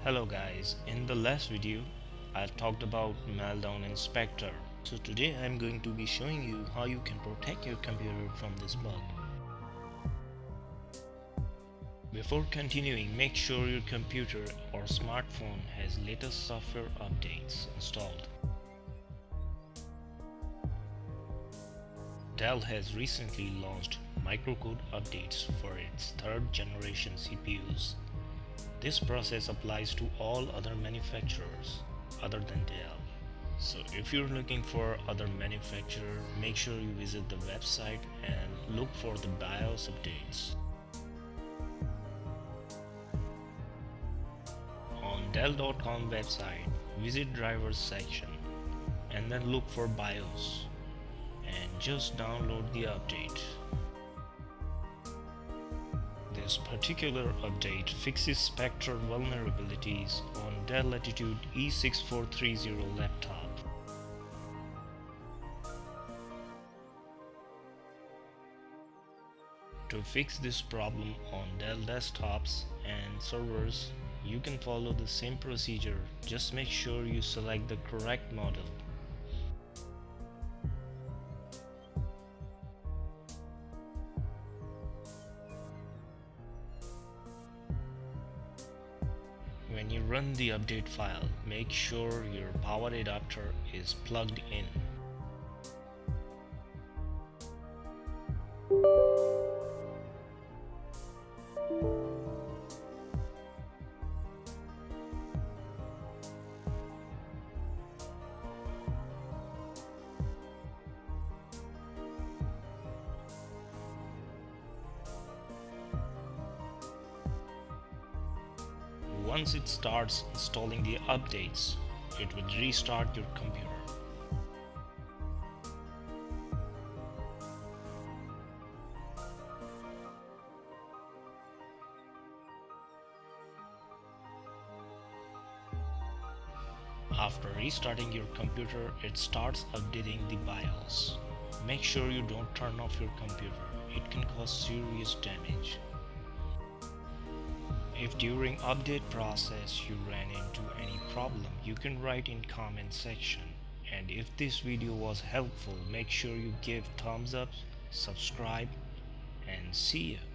Hello guys, in the last video I talked about Meltdown and Spectre. So today I'm going to be showing you how you can protect your computer from this bug. Before continuing, make sure your computer or smartphone has latest software updates installed. Dell has recently launched Microcode updates for its third generation CPUs. This process applies to all other manufacturers other than Dell. So if you're looking for other manufacturer, make sure you visit the website and look for the BIOS updates. On Dell.com website, visit drivers section and then look for BIOS and just download the update. This particular update fixes Spectre vulnerabilities on Dell Latitude E6430 laptop. To fix this problem on Dell desktops and servers, you can follow the same procedure, just make sure you select the correct model. When you run the update file, make sure your power adapter is plugged in. Once it starts installing the updates, it will restart your computer. After restarting your computer, it starts updating the BIOS. Make sure you don't turn off your computer, it can cause serious damage. If during update process you ran into any problem, you can write in comment section. And if this video was helpful, make sure you give thumbs up, subscribe, and see you.